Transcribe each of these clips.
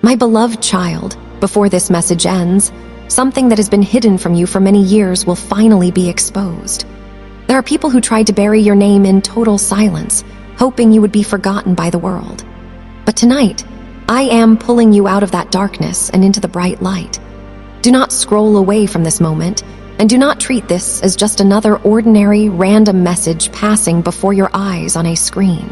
My beloved child, before this message ends, something that has been hidden from you for many years will finally be exposed. There are people who tried to bury your name in total silence, hoping you would be forgotten by the world. But tonight, I am pulling you out of that darkness and into the bright light. Do not scroll away from this moment, and do not treat this as just another ordinary, random message passing before your eyes on a screen.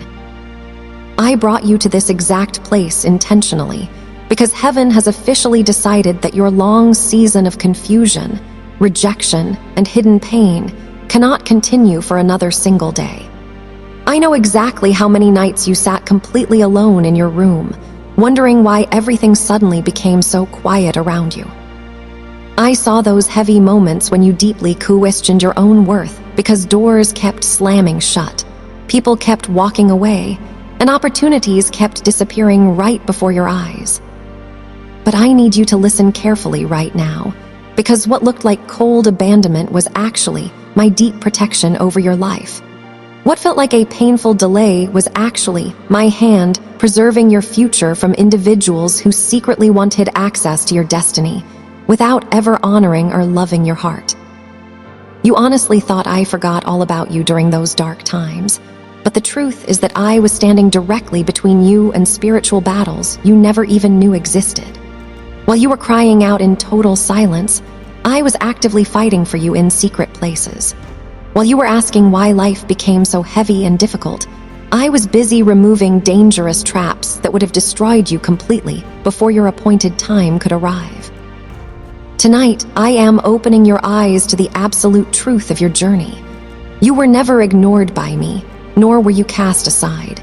I brought you to this exact place intentionally, because heaven has officially decided that your long season of confusion, rejection, and hidden pain cannot continue for another single day. I know exactly how many nights you sat completely alone in your room, wondering why everything suddenly became so quiet around you. I saw those heavy moments when you deeply questioned your own worth because doors kept slamming shut, people kept walking away, and opportunities kept disappearing right before your eyes. But I need you to listen carefully right now, because what looked like cold abandonment was actually my deep protection over your life. What felt like a painful delay was actually my hand preserving your future from individuals who secretly wanted access to your destiny without ever honoring or loving your heart. You honestly thought I forgot all about you during those dark times, but the truth is that I was standing directly between you and spiritual battles you never even knew existed. While you were crying out in total silence, I was actively fighting for you in secret places. While you were asking why life became so heavy and difficult, I was busy removing dangerous traps that would have destroyed you completely before your appointed time could arrive. Tonight, I am opening your eyes to the absolute truth of your journey. You were never ignored by me, nor were you cast aside.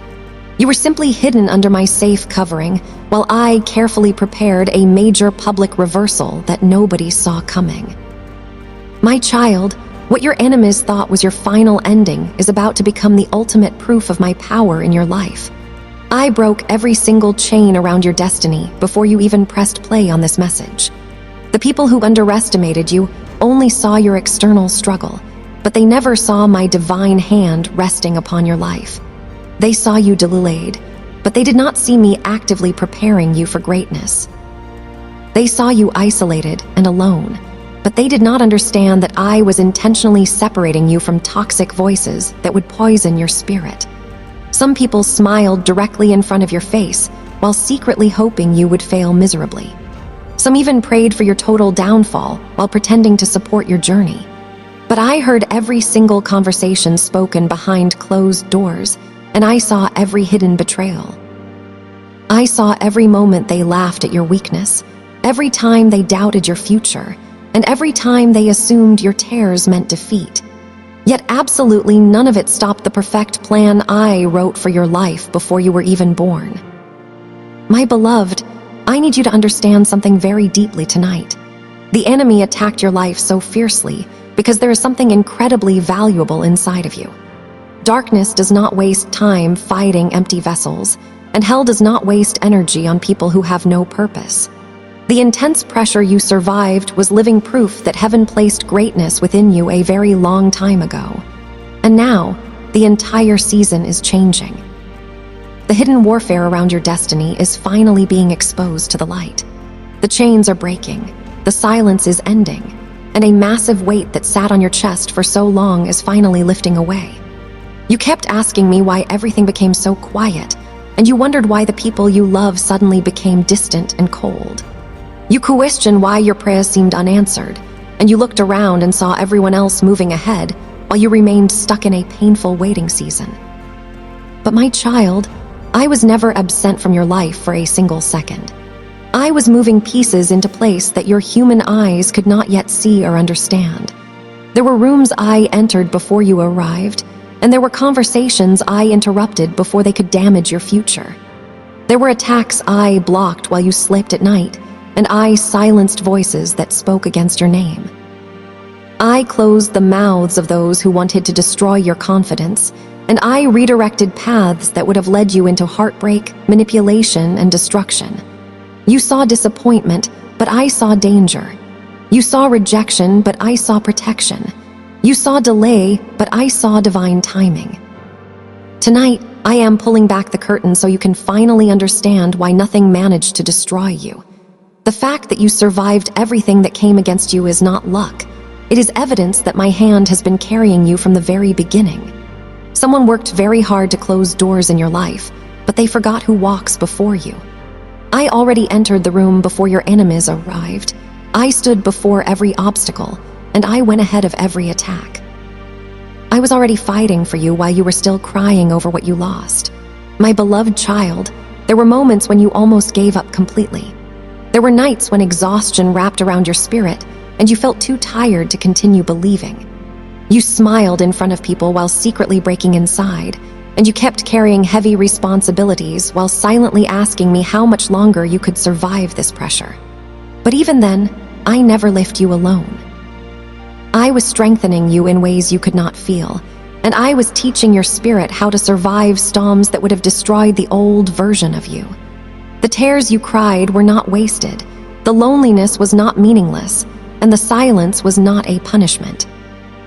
You were simply hidden under my safe covering while I carefully prepared a major public reversal that nobody saw coming. My child, what your enemies thought was your final ending is about to become the ultimate proof of my power in your life. I broke every single chain around your destiny before you even pressed play on this message. The people who underestimated you only saw your external struggle, but they never saw my divine hand resting upon your life. They saw you delayed, but they did not see me actively preparing you for greatness. They saw you isolated and alone, but they did not understand that I was intentionally separating you from toxic voices that would poison your spirit. Some people smiled directly in front of your face while secretly hoping you would fail miserably. Some even prayed for your total downfall while pretending to support your journey. But I heard every single conversation spoken behind closed doors, and I saw every hidden betrayal. I saw every moment they laughed at your weakness, every time they doubted your future, and every time they assumed your tears meant defeat. Yet absolutely none of it stopped the perfect plan I wrote for your life before you were even born. My beloved, I need you to understand something very deeply tonight. The enemy attacked your life so fiercely because there is something incredibly valuable inside of you. Darkness does not waste time fighting empty vessels, and hell does not waste energy on people who have no purpose. The intense pressure you survived was living proof that heaven placed greatness within you a very long time ago. And now, the entire season is changing. The hidden warfare around your destiny is finally being exposed to the light. The chains are breaking, the silence is ending, and a massive weight that sat on your chest for so long is finally lifting away. You kept asking me why everything became so quiet, and you wondered why the people you love suddenly became distant and cold. You questioned why your prayers seemed unanswered, and you looked around and saw everyone else moving ahead while you remained stuck in a painful waiting season. But my child, I was never absent from your life for a single second. I was moving pieces into place that your human eyes could not yet see or understand. There were rooms I entered before you arrived, and there were conversations I interrupted before they could damage your future. There were attacks I blocked while you slept at night, and I silenced voices that spoke against your name. I closed the mouths of those who wanted to destroy your confidence, and I redirected paths that would have led you into heartbreak, manipulation, and destruction. You saw disappointment, but I saw danger. You saw rejection, but I saw protection. You saw delay, but I saw divine timing. Tonight, I am pulling back the curtain so you can finally understand why nothing managed to destroy you. The fact that you survived everything that came against you is not luck. It is evidence that my hand has been carrying you from the very beginning. Someone worked very hard to close doors in your life, but they forgot who walks before you. I already entered the room before your enemies arrived. I stood before every obstacle, and I went ahead of every attack. I was already fighting for you while you were still crying over what you lost. My beloved child, there were moments when you almost gave up completely. There were nights when exhaustion wrapped around your spirit, and you felt too tired to continue believing. You smiled in front of people while secretly breaking inside, and you kept carrying heavy responsibilities while silently asking me how much longer you could survive this pressure. But even then, I never left you alone. I was strengthening you in ways you could not feel, and I was teaching your spirit how to survive storms that would have destroyed the old version of you. The tears you cried were not wasted, the loneliness was not meaningless, and the silence was not a punishment.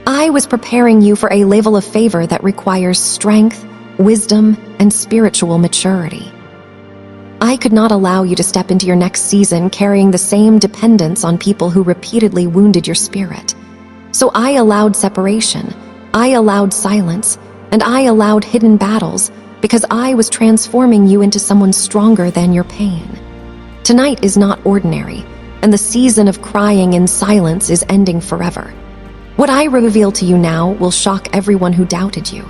I was preparing you for a level of favor that requires strength, wisdom, and spiritual maturity. I could not allow you to step into your next season carrying the same dependence on people who repeatedly wounded your spirit. So I allowed separation, I allowed silence, and I allowed hidden battles because I was transforming you into someone stronger than your pain. Tonight is not ordinary, and the season of crying in silence is ending forever. What I reveal to you now will shock everyone who doubted you.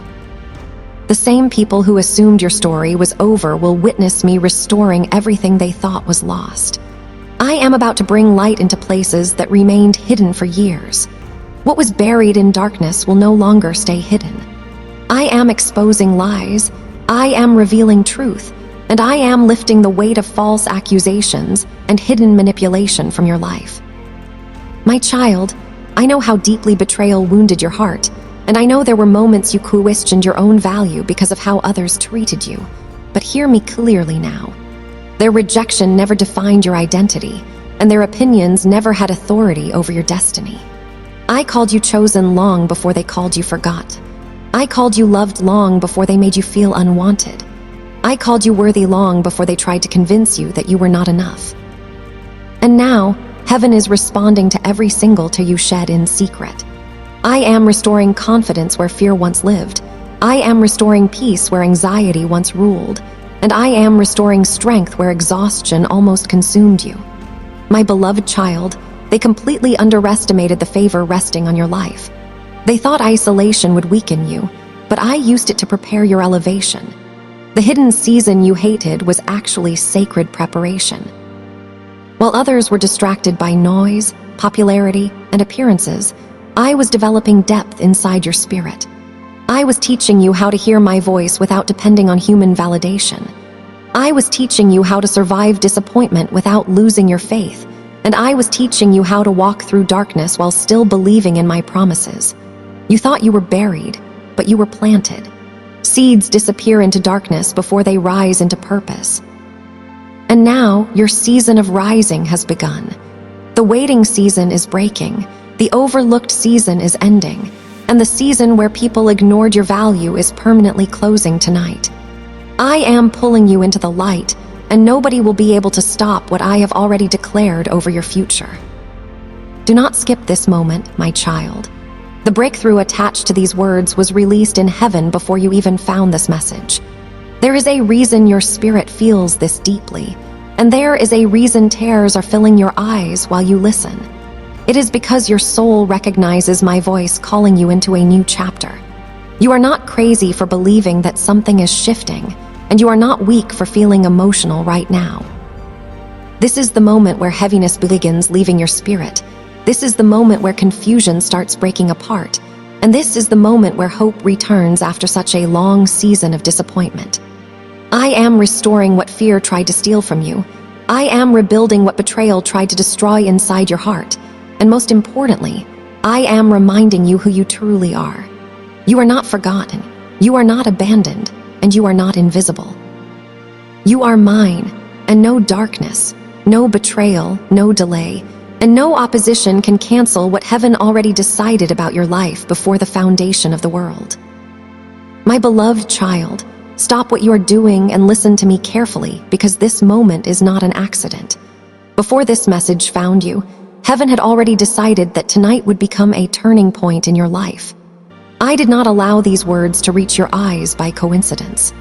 The same people who assumed your story was over will witness me restoring everything they thought was lost. I am about to bring light into places that remained hidden for years. What was buried in darkness will no longer stay hidden. I am exposing lies, I am revealing truth, and I am lifting the weight of false accusations and hidden manipulation from your life. My child, I know how deeply betrayal wounded your heart, and I know there were moments you questioned your own value because of how others treated you. But hear me clearly now. Their rejection never defined your identity, and their opinions never had authority over your destiny. I called you chosen long before they called you forgot. I called you loved long before they made you feel unwanted. I called you worthy long before they tried to convince you that you were not enough. And now, heaven is responding to every single tear you shed in secret. I am restoring confidence where fear once lived. I am restoring peace where anxiety once ruled. And I am restoring strength where exhaustion almost consumed you. My beloved child, they completely underestimated the favor resting on your life. They thought isolation would weaken you, but I used it to prepare your elevation. The hidden season you hated was actually sacred preparation. While others were distracted by noise, popularity, and appearances, I was developing depth inside your spirit. I was teaching you how to hear my voice without depending on human validation. I was teaching you how to survive disappointment without losing your faith. And I was teaching you how to walk through darkness while still believing in my promises. You thought you were buried, but you were planted. Seeds disappear into darkness before they rise into purpose. And now, your season of rising has begun. The waiting season is breaking, the overlooked season is ending, and the season where people ignored your value is permanently closing tonight. I am pulling you into the light, and nobody will be able to stop what I have already declared over your future. Do not skip this moment, my child. The breakthrough attached to these words was released in heaven before you even found this message. There is a reason your spirit feels this deeply, and there is a reason tears are filling your eyes while you listen. It is because your soul recognizes my voice calling you into a new chapter. You are not crazy for believing that something is shifting, and you are not weak for feeling emotional right now. This is the moment where heaviness begins leaving your spirit. This is the moment where confusion starts breaking apart. And this is the moment where hope returns after such a long season of disappointment. I am restoring what fear tried to steal from you. I am rebuilding what betrayal tried to destroy inside your heart. And most importantly, I am reminding you who you truly are. You are not forgotten. You are not abandoned. And you are not invisible. You are mine, and no darkness, no betrayal, no delay, and no opposition can cancel what heaven already decided about your life before the foundation of the world. My beloved child, stop what you are doing and listen to me carefully, because this moment is not an accident. Before this message found you, heaven had already decided that tonight would become a turning point in your life. I did not allow these words to reach your eyes by coincidence.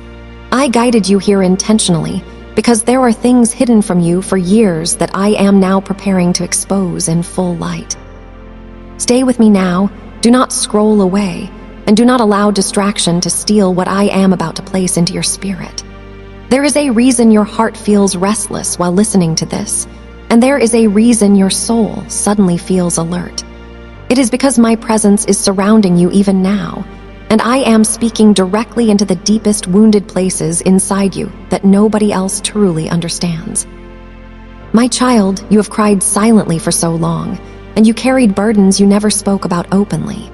I guided you here intentionally because there are things hidden from you for years that I am now preparing to expose in full light. Stay with me now, do not scroll away, and do not allow distraction to steal what I am about to place into your spirit. There is a reason your heart feels restless while listening to this, and there is a reason your soul suddenly feels alert. It is because my presence is surrounding you even now, and I am speaking directly into the deepest wounded places inside you that nobody else truly understands. My child, you have cried silently for so long, and you carried burdens you never spoke about openly.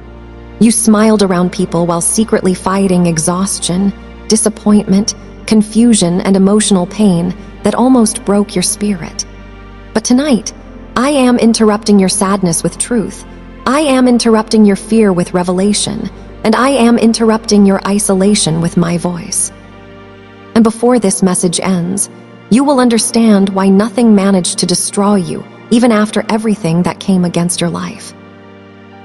You smiled around people while secretly fighting exhaustion, disappointment, confusion, and emotional pain that almost broke your spirit. But tonight, I am interrupting your sadness with truth. I am interrupting your fear with revelation, and I am interrupting your isolation with my voice. And before this message ends, you will understand why nothing managed to destroy you, even after everything that came against your life.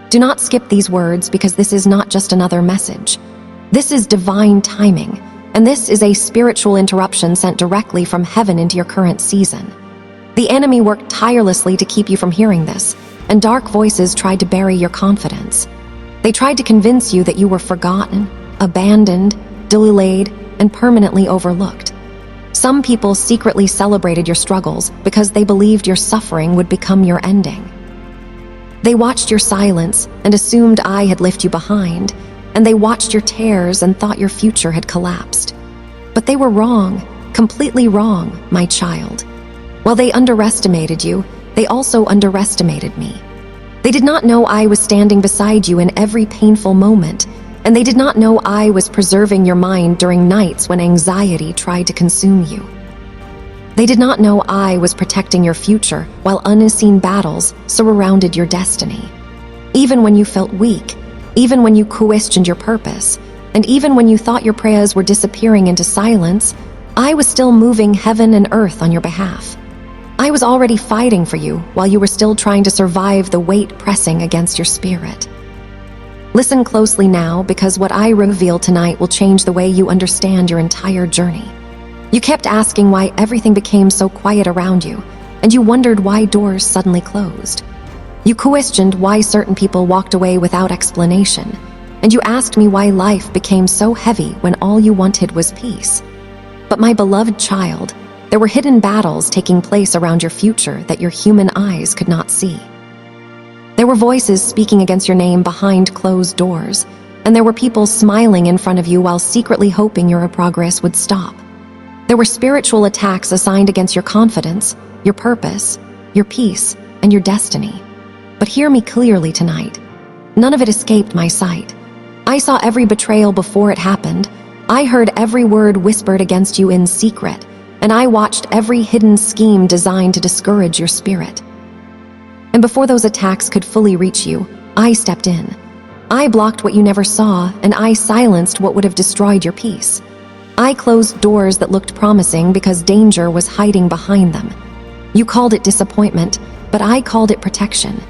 Do not skip these words, because this is not just another message. This is divine timing, and this is a spiritual interruption sent directly from heaven into your current season. The enemy worked tirelessly to keep you from hearing this, and dark voices tried to bury your confidence. They tried to convince you that you were forgotten, abandoned, delayed, and permanently overlooked. Some people secretly celebrated your struggles because they believed your suffering would become your ending. They watched your silence and assumed I had left you behind, and they watched your tears and thought your future had collapsed. But they were wrong, completely wrong, my child. While they underestimated you, they also underestimated me. They did not know I was standing beside you in every painful moment, and they did not know I was preserving your mind during nights when anxiety tried to consume you. They did not know I was protecting your future while unseen battles surrounded your destiny. Even when you felt weak, even when you questioned your purpose, and even when you thought your prayers were disappearing into silence, I was still moving heaven and earth on your behalf. I was already fighting for you while you were still trying to survive the weight pressing against your spirit. Listen closely now, because what I reveal tonight will change the way you understand your entire journey. You kept asking why everything became so quiet around you, and you wondered why doors suddenly closed. You questioned why certain people walked away without explanation, and you asked me why life became so heavy when all you wanted was peace. But my beloved child, there were hidden battles taking place around your future that your human eyes could not see. There were voices speaking against your name behind closed doors, and there were people smiling in front of you while secretly hoping your progress would stop. There were spiritual attacks assigned against your confidence, your purpose, your peace, and your destiny. But hear me clearly tonight. None of it escaped my sight. I saw every betrayal before it happened. I heard every word whispered against you in secret, and I watched every hidden scheme designed to discourage your spirit. And before those attacks could fully reach you, I stepped in. I blocked what you never saw, and I silenced what would have destroyed your peace. I closed doors that looked promising because danger was hiding behind them. You called it disappointment, but I called it protection.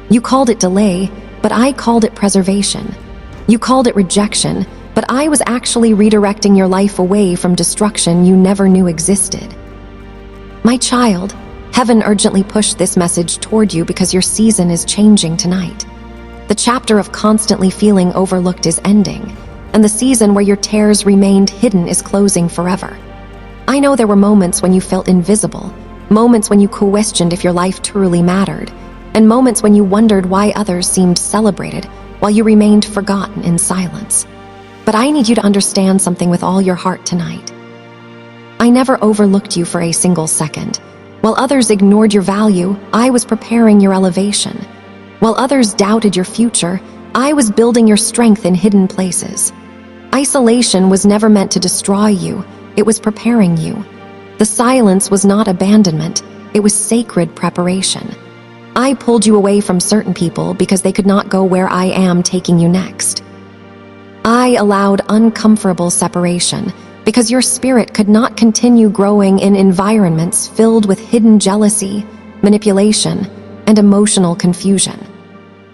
You called it delay, but I called it preservation. You called it rejection, but I was actually redirecting your life away from destruction you never knew existed. My child, heaven urgently pushed this message toward you because your season is changing tonight. The chapter of constantly feeling overlooked is ending, and the season where your tears remained hidden is closing forever. I know there were moments when you felt invisible, moments when you questioned if your life truly mattered, and moments when you wondered why others seemed celebrated while you remained forgotten in silence. But I need you to understand something with all your heart tonight. I never overlooked you for a single second. While others ignored your value, I was preparing your elevation. While others doubted your future, I was building your strength in hidden places. Isolation was never meant to destroy you, it was preparing you. The silence was not abandonment, it was sacred preparation. I pulled you away from certain people because they could not go where I am taking you next. I allowed uncomfortable separation because your spirit could not continue growing in environments filled with hidden jealousy, manipulation, and emotional confusion.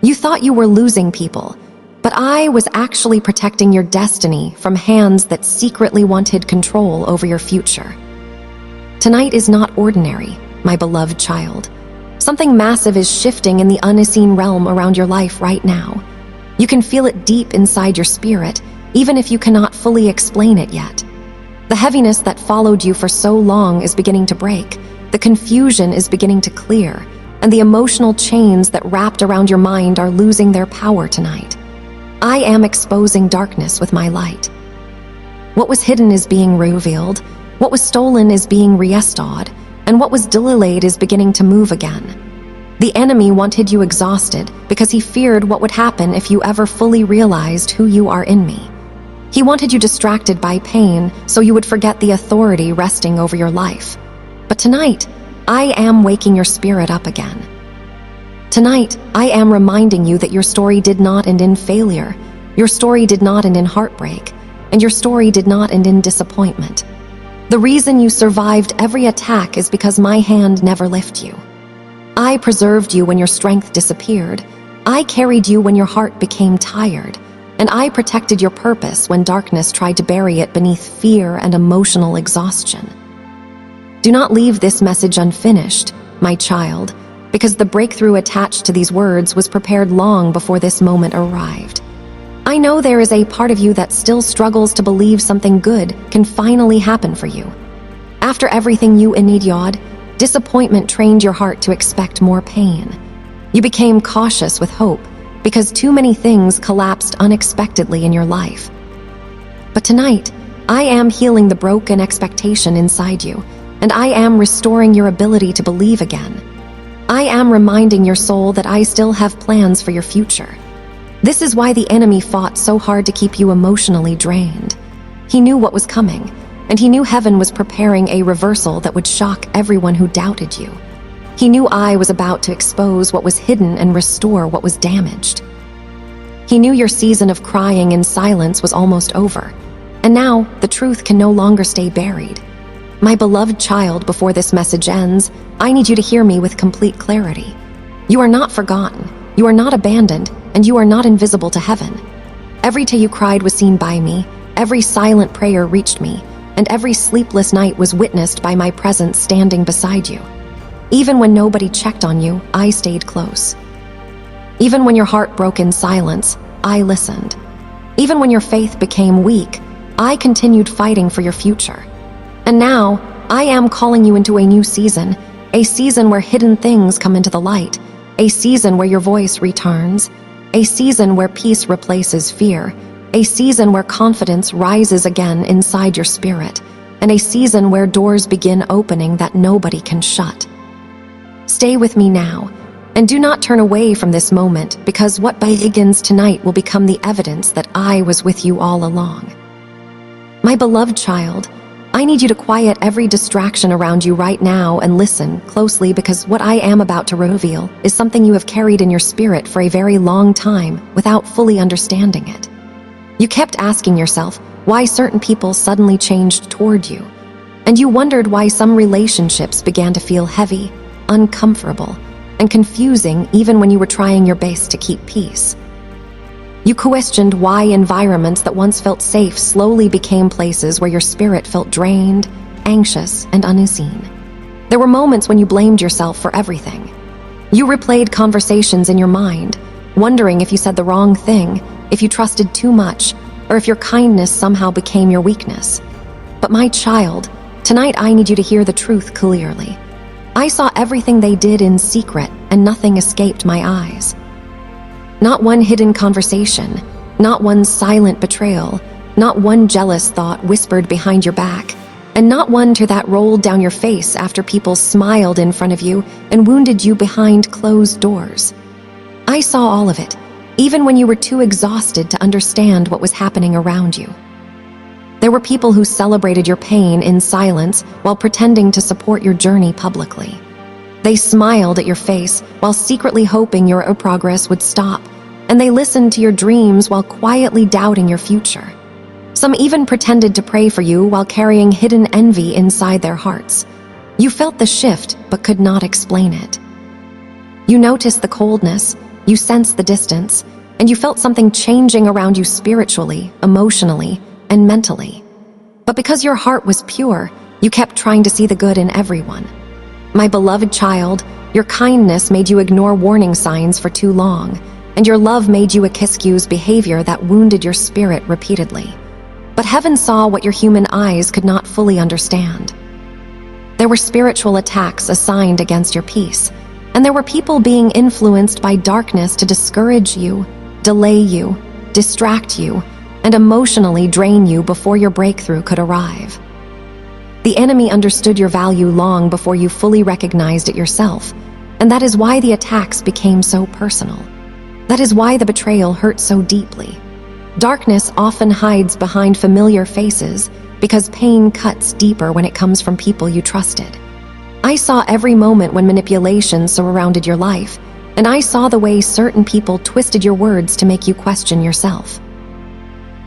You thought you were losing people, but I was actually protecting your destiny from hands that secretly wanted control over your future. Tonight is not ordinary, my beloved child. Something massive is shifting in the unseen realm around your life right now. You can feel it deep inside your spirit, even if you cannot fully explain it yet. The heaviness that followed you for so long is beginning to break, the confusion is beginning to clear, and the emotional chains that wrapped around your mind are losing their power tonight. I am exposing darkness with my light. What was hidden is being revealed, what was stolen is being restored, and what was delayed is beginning to move again. The enemy wanted you exhausted because he feared what would happen if you ever fully realized who you are in me. He wanted you distracted by pain so you would forget the authority resting over your life. But tonight, I am waking your spirit up again. Tonight, I am reminding you that your story did not end in failure, your story did not end in heartbreak, and your story did not end in disappointment. The reason you survived every attack is because my hand never left you. I preserved you when your strength disappeared. I carried you when your heart became tired. And I protected your purpose when darkness tried to bury it beneath fear and emotional exhaustion. Do not leave this message unfinished, my child, because the breakthrough attached to these words was prepared long before this moment arrived. I know there is a part of you that still struggles to believe something good can finally happen for you. After everything you endured, disappointment trained your heart to expect more pain. You became cautious with hope because too many things collapsed unexpectedly in your life. But tonight, I am healing the broken expectation inside you, and I am restoring your ability to believe again. I am reminding your soul that I still have plans for your future. This is why the enemy fought so hard to keep you emotionally drained. He knew what was coming, and he knew heaven was preparing a reversal that would shock everyone who doubted you. He knew I was about to expose what was hidden and restore what was damaged. He knew your season of crying in silence was almost over, and now the truth can no longer stay buried. My beloved child, before this message ends, I need you to hear me with complete clarity. You are not forgotten, you are not abandoned, and you are not invisible to heaven. Every tear you cried was seen by me, every silent prayer reached me, and every sleepless night was witnessed by my presence standing beside you. Even when nobody checked on you, I stayed close. Even when your heart broke in silence, I listened. Even when your faith became weak, I continued fighting for your future. And now, I am calling you into a new season, a season where hidden things come into the light, a season where your voice returns, a season where peace replaces fear, a season where confidence rises again inside your spirit, and a season where doors begin opening that nobody can shut. Stay with me now, and do not turn away from this moment, because what begins tonight will become the evidence that I was with you all along. My beloved child, I need you to quiet every distraction around you right now and listen closely, because what I am about to reveal is something you have carried in your spirit for a very long time without fully understanding it. You kept asking yourself why certain people suddenly changed toward you, and you wondered why some relationships began to feel heavy, uncomfortable, and confusing even when you were trying your best to keep peace. You questioned why environments that once felt safe slowly became places where your spirit felt drained, anxious, and unseen. There were moments when you blamed yourself for everything. You replayed conversations in your mind, wondering if you said the wrong thing, if you trusted too much, or if your kindness somehow became your weakness. But my child, tonight I need you to hear the truth clearly. I saw everything they did in secret, and nothing escaped my eyes. Not one hidden conversation, not one silent betrayal, not one jealous thought whispered behind your back, and not one tear that rolled down your face after people smiled in front of you and wounded you behind closed doors. I saw all of it, even when you were too exhausted to understand what was happening around you. There were people who celebrated your pain in silence while pretending to support your journey publicly. They smiled at your face while secretly hoping your progress would stop, and they listened to your dreams while quietly doubting your future. Some even pretended to pray for you while carrying hidden envy inside their hearts. You felt the shift but could not explain it. You noticed the coldness, you sensed the distance, and you felt something changing around you spiritually, emotionally, and mentally. But because your heart was pure, you kept trying to see the good in everyone. My beloved child, your kindness made you ignore warning signs for too long, and your love made you excuse behavior that wounded your spirit repeatedly. But heaven saw what your human eyes could not fully understand. There were spiritual attacks assigned against your peace, and there were people being influenced by darkness to discourage you, delay you, distract you, and emotionally drain you before your breakthrough could arrive. The enemy understood your value long before you fully recognized it yourself, and that is why the attacks became so personal. That is why the betrayal hurt so deeply. Darkness often hides behind familiar faces because pain cuts deeper when it comes from people you trusted. I saw every moment when manipulation surrounded your life, and I saw the way certain people twisted your words to make you question yourself.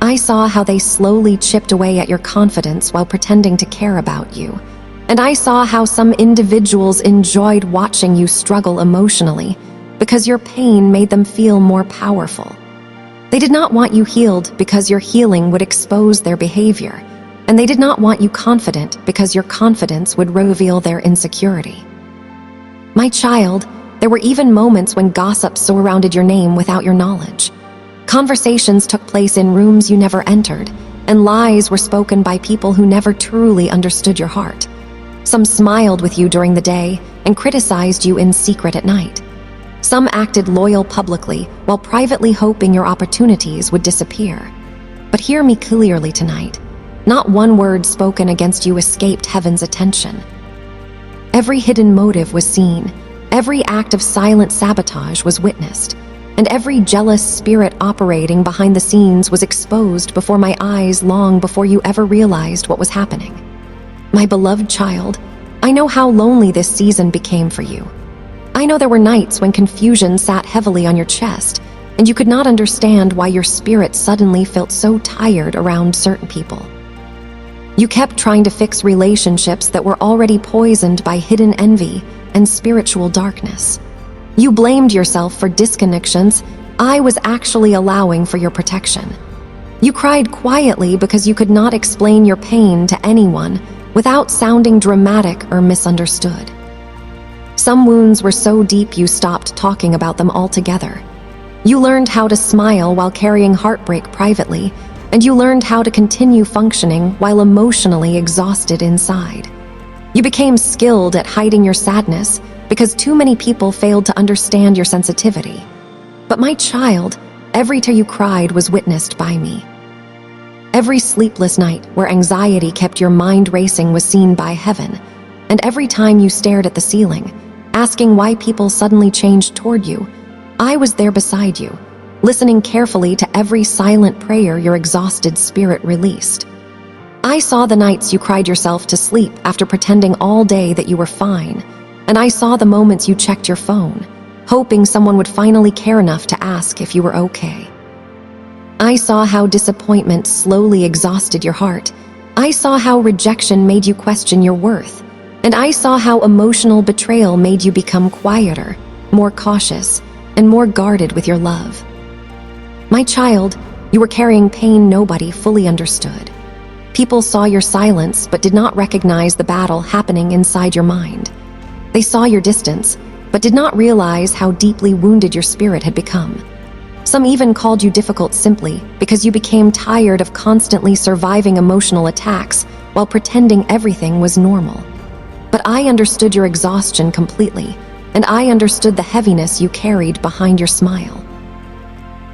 I saw how they slowly chipped away at your confidence while pretending to care about you, and I saw how some individuals enjoyed watching you struggle emotionally because your pain made them feel more powerful. They did not want you healed because your healing would expose their behavior, and they did not want you confident because your confidence would reveal their insecurity. My child, there were even moments when gossip surrounded your name without your knowledge. Conversations took place in rooms you never entered, and lies were spoken by people who never truly understood your heart. Some smiled with you during the day and criticized you in secret at night. Some acted loyal publicly while privately hoping your opportunities would disappear. But hear me clearly tonight. Not one word spoken against you escaped heaven's attention. Every hidden motive was seen, every act of silent sabotage was witnessed, and every jealous spirit operating behind the scenes was exposed before my eyes long before you ever realized what was happening. My beloved child, I know how lonely this season became for you. I know there were nights when confusion sat heavily on your chest, and you could not understand why your spirit suddenly felt so tired around certain people. You kept trying to fix relationships that were already poisoned by hidden envy and spiritual darkness. You blamed yourself for disconnections I was actually allowing for your protection. You cried quietly because you could not explain your pain to anyone without sounding dramatic or misunderstood. Some wounds were so deep you stopped talking about them altogether. You learned how to smile while carrying heartbreak privately, and you learned how to continue functioning while emotionally exhausted inside. You became skilled at hiding your sadness because too many people failed to understand your sensitivity. But my child, every tear you cried was witnessed by me. Every sleepless night where anxiety kept your mind racing was seen by heaven, and every time you stared at the ceiling, asking why people suddenly changed toward you, I was there beside you, listening carefully to every silent prayer your exhausted spirit released. I saw the nights you cried yourself to sleep after pretending all day that you were fine, and I saw the moments you checked your phone, hoping someone would finally care enough to ask if you were okay. I saw how disappointment slowly exhausted your heart. I saw how rejection made you question your worth. And I saw how emotional betrayal made you become quieter, more cautious, and more guarded with your love. My child, you were carrying pain nobody fully understood. People saw your silence but did not recognize the battle happening inside your mind. They saw your distance, but did not realize how deeply wounded your spirit had become. Some even called you difficult simply because you became tired of constantly surviving emotional attacks while pretending everything was normal. But I understood your exhaustion completely, and I understood the heaviness you carried behind your smile.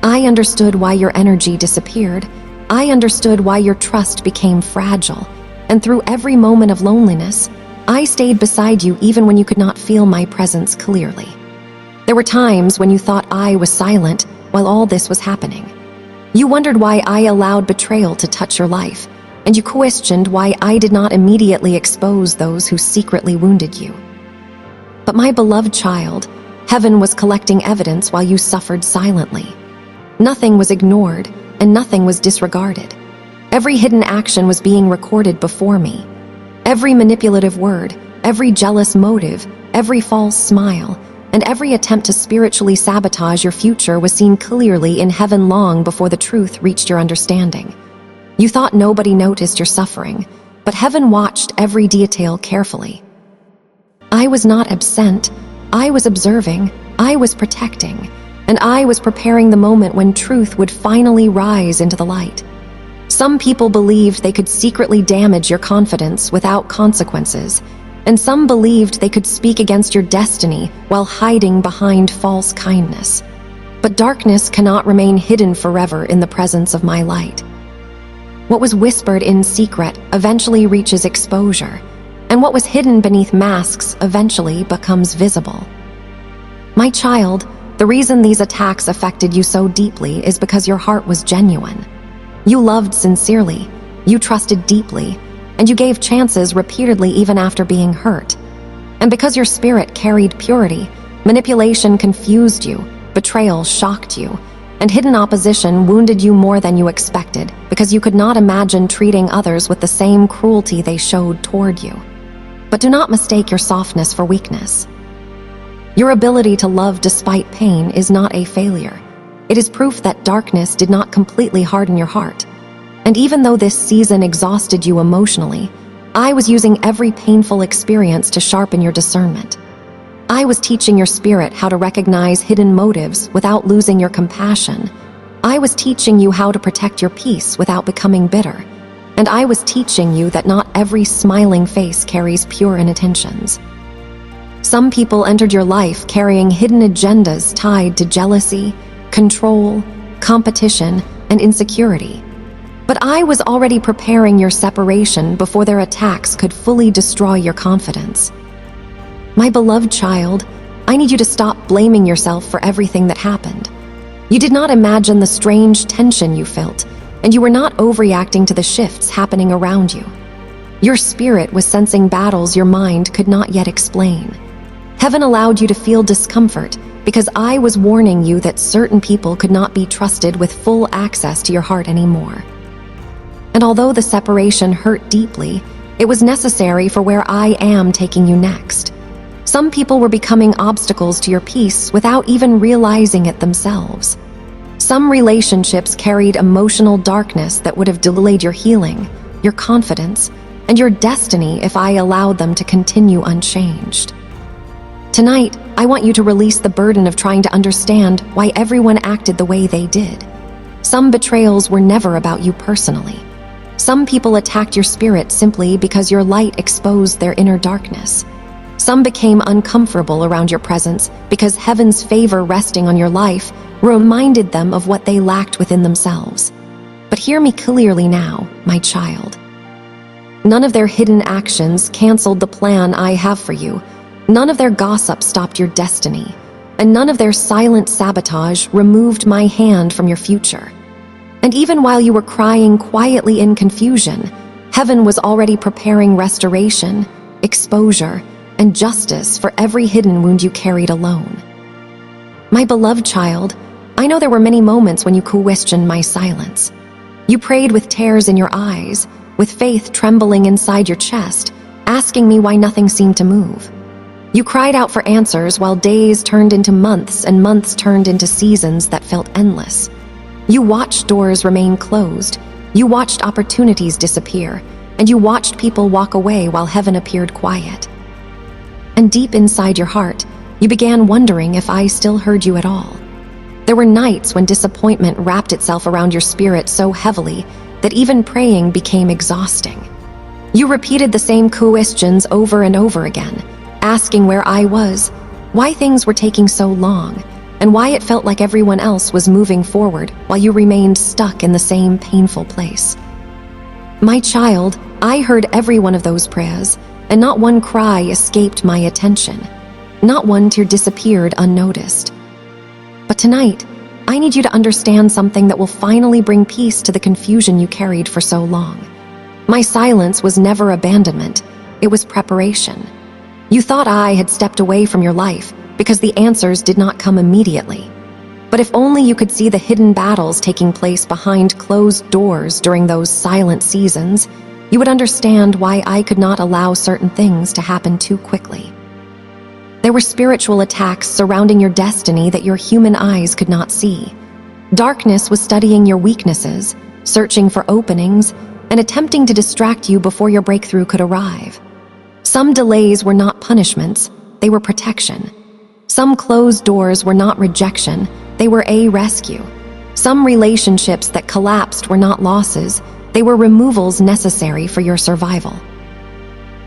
I understood why your energy disappeared. I understood why your trust became fragile, and through every moment of loneliness, I stayed beside you even when you could not feel my presence clearly. There were times when you thought I was silent while all this was happening. You wondered why I allowed betrayal to touch your life, and you questioned why I did not immediately expose those who secretly wounded you. But my beloved child, heaven was collecting evidence while you suffered silently. Nothing was ignored, and nothing was disregarded. Every hidden action was being recorded before me. Every manipulative word, every jealous motive, every false smile, and every attempt to spiritually sabotage your future was seen clearly in heaven long before the truth reached your understanding. You thought nobody noticed your suffering, but heaven watched every detail carefully. I was not absent, I was observing, I was protecting, and I was preparing the moment when truth would finally rise into the light. Some people believed they could secretly damage your confidence without consequences, and some believed they could speak against your destiny while hiding behind false kindness. But darkness cannot remain hidden forever in the presence of my light. What was whispered in secret eventually reaches exposure, and what was hidden beneath masks eventually becomes visible. My child, the reason these attacks affected you so deeply is because your heart was genuine. You loved sincerely, you trusted deeply, and you gave chances repeatedly even after being hurt. And because your spirit carried purity, manipulation confused you, betrayal shocked you, and hidden opposition wounded you more than you expected because you could not imagine treating others with the same cruelty they showed toward you. But do not mistake your softness for weakness. Your ability to love despite pain is not a failure. It is proof that darkness did not completely harden your heart. And even though this season exhausted you emotionally, I was using every painful experience to sharpen your discernment. I was teaching your spirit how to recognize hidden motives without losing your compassion. I was teaching you how to protect your peace without becoming bitter. And I was teaching you that not every smiling face carries pure intentions. Some people entered your life carrying hidden agendas tied to jealousy, control, competition, and insecurity. But I was already preparing your separation before their attacks could fully destroy your confidence. My beloved child, I need you to stop blaming yourself for everything that happened. You did not imagine the strange tension you felt, and you were not overreacting to the shifts happening around you. Your spirit was sensing battles your mind could not yet explain. Heaven allowed you to feel discomfort because I was warning you that certain people could not be trusted with full access to your heart anymore. And although the separation hurt deeply, it was necessary for where I am taking you next. Some people were becoming obstacles to your peace without even realizing it themselves. Some relationships carried emotional darkness that would have delayed your healing, your confidence, and your destiny if I allowed them to continue unchanged. Tonight, I want you to release the burden of trying to understand why everyone acted the way they did. Some betrayals were never about you personally. Some people attacked your spirit simply because your light exposed their inner darkness. Some became uncomfortable around your presence because heaven's favor resting on your life reminded them of what they lacked within themselves. But hear me clearly now, my child. None of their hidden actions canceled the plan I have for you. None of their gossip stopped your destiny. And none of their silent sabotage removed my hand from your future. And even while you were crying quietly in confusion, heaven was already preparing restoration, exposure, and justice for every hidden wound you carried alone. My beloved child, I know there were many moments when you questioned my silence. You prayed with tears in your eyes, with faith trembling inside your chest, asking me why nothing seemed to move. You cried out for answers while days turned into months and months turned into seasons that felt endless. You watched doors remain closed, you watched opportunities disappear, and you watched people walk away while heaven appeared quiet. And deep inside your heart, you began wondering if I still heard you at all. There were nights when disappointment wrapped itself around your spirit so heavily that even praying became exhausting. You repeated the same questions over and over again, asking where I was, why things were taking so long, and why it felt like everyone else was moving forward while you remained stuck in the same painful place. My child, I heard every one of those prayers, and not one cry escaped my attention. Not one tear disappeared unnoticed. But tonight, I need you to understand something that will finally bring peace to the confusion you carried for so long. My silence was never abandonment, it was preparation. You thought I had stepped away from your life because the answers did not come immediately. But if only you could see the hidden battles taking place behind closed doors during those silent seasons, you would understand why I could not allow certain things to happen too quickly. There were spiritual attacks surrounding your destiny that your human eyes could not see. Darkness was studying your weaknesses, searching for openings, and attempting to distract you before your breakthrough could arrive. Some delays were not punishments, they were protection. Some closed doors were not rejection, they were a rescue. Some relationships that collapsed were not losses, they were removals necessary for your survival.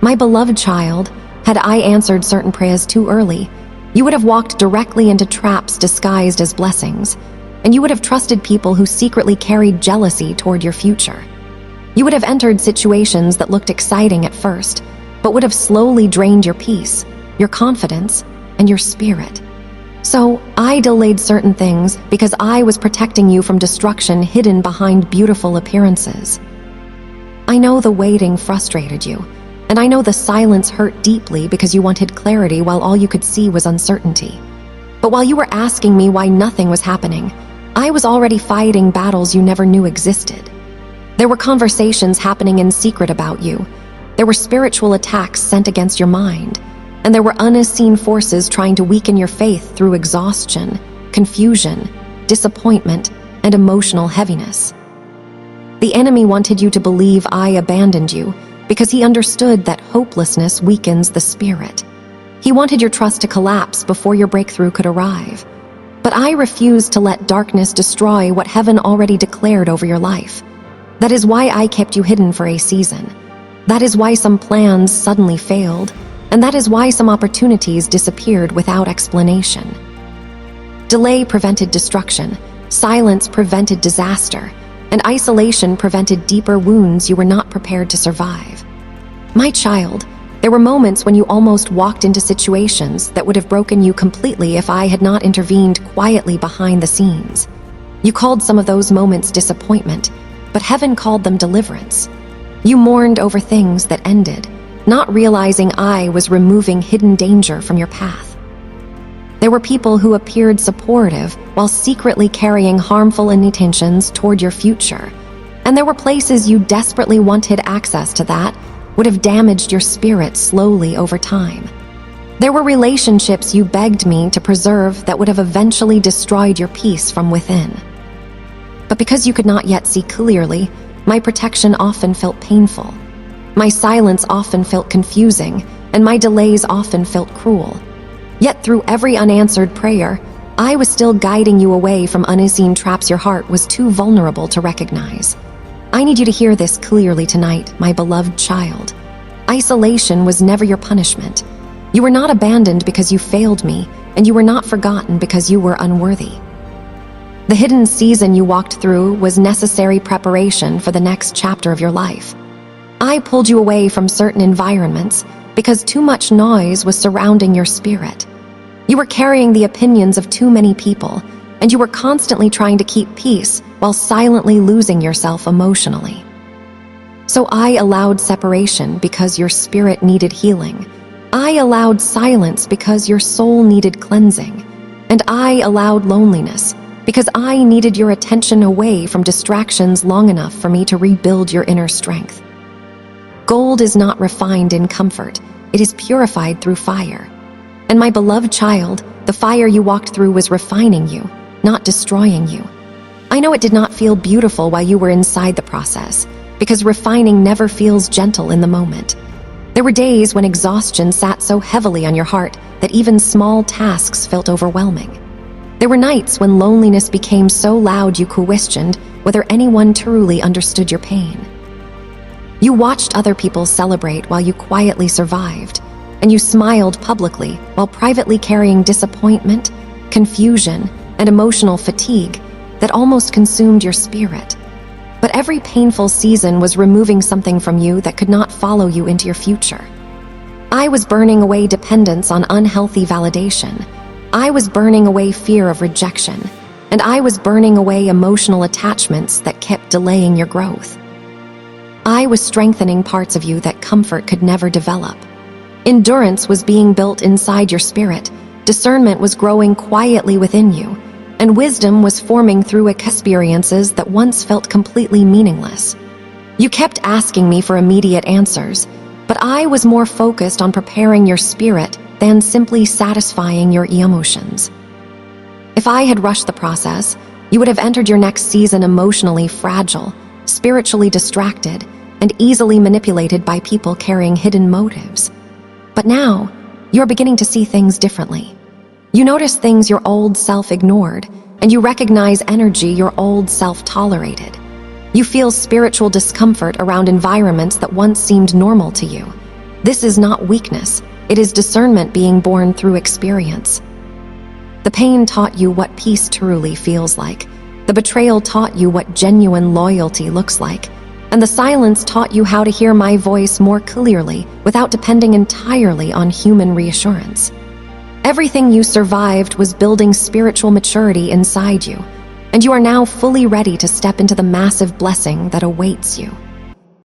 My beloved child, had I answered certain prayers too early, you would have walked directly into traps disguised as blessings, and you would have trusted people who secretly carried jealousy toward your future. You would have entered situations that looked exciting at first, but would have slowly drained your peace, your confidence, and your spirit. So, I delayed certain things because I was protecting you from destruction hidden behind beautiful appearances. I know the waiting frustrated you, and I know the silence hurt deeply because you wanted clarity while all you could see was uncertainty. But while you were asking me why nothing was happening, I was already fighting battles you never knew existed. There were conversations happening in secret about you. There were spiritual attacks sent against your mind, and there were unseen forces trying to weaken your faith through exhaustion, confusion, disappointment, and emotional heaviness. The enemy wanted you to believe I abandoned you because he understood that hopelessness weakens the spirit. He wanted your trust to collapse before your breakthrough could arrive. But I refused to let darkness destroy what heaven already declared over your life. That is why I kept you hidden for a season. That is why some plans suddenly failed, and that is why some opportunities disappeared without explanation. Delay prevented destruction, silence prevented disaster, and isolation prevented deeper wounds you were not prepared to survive. My child, there were moments when you almost walked into situations that would have broken you completely if I had not intervened quietly behind the scenes. You called some of those moments disappointment, but heaven called them deliverance. You mourned over things that ended, not realizing I was removing hidden danger from your path. There were people who appeared supportive while secretly carrying harmful intentions toward your future, and there were places you desperately wanted access to that would have damaged your spirit slowly over time. There were relationships you begged me to preserve that would have eventually destroyed your peace from within. But because you could not yet see clearly, my protection often felt painful. My silence often felt confusing, and my delays often felt cruel. Yet through every unanswered prayer, I was still guiding you away from unseen traps your heart was too vulnerable to recognize. I need you to hear this clearly tonight, my beloved child. Isolation was never your punishment. You were not abandoned because you failed me, and you were not forgotten because you were unworthy. The hidden season you walked through was necessary preparation for the next chapter of your life. I pulled you away from certain environments because too much noise was surrounding your spirit. You were carrying the opinions of too many people, and you were constantly trying to keep peace while silently losing yourself emotionally. So I allowed separation because your spirit needed healing. I allowed silence because your soul needed cleansing. And I allowed loneliness because I needed your attention away from distractions long enough for me to rebuild your inner strength. Gold is not refined in comfort, it is purified through fire. And my beloved child, the fire you walked through was refining you, not destroying you. I know it did not feel beautiful while you were inside the process, because refining never feels gentle in the moment. There were days when exhaustion sat so heavily on your heart that even small tasks felt overwhelming. There were nights when loneliness became so loud you questioned whether anyone truly understood your pain. You watched other people celebrate while you quietly survived, and you smiled publicly while privately carrying disappointment, confusion, and emotional fatigue that almost consumed your spirit. But every painful season was removing something from you that could not follow you into your future. I was burning away dependence on unhealthy validation. I was burning away fear of rejection, and I was burning away emotional attachments that kept delaying your growth. I was strengthening parts of you that comfort could never develop. Endurance was being built inside your spirit, discernment was growing quietly within you, and wisdom was forming through experiences that once felt completely meaningless. You kept asking me for immediate answers, but I was more focused on preparing your spirit than simply satisfying your emotions. If I had rushed the process, you would have entered your next season emotionally fragile, spiritually distracted, and easily manipulated by people carrying hidden motives. But now, you're beginning to see things differently. You notice things your old self ignored, and you recognize energy your old self tolerated. You feel spiritual discomfort around environments that once seemed normal to you. This is not weakness, it is discernment being born through experience. The pain taught you what peace truly feels like. The betrayal taught you what genuine loyalty looks like. And the silence taught you how to hear my voice more clearly without depending entirely on human reassurance. Everything you survived was building spiritual maturity inside you, and you are now fully ready to step into the massive blessing that awaits you.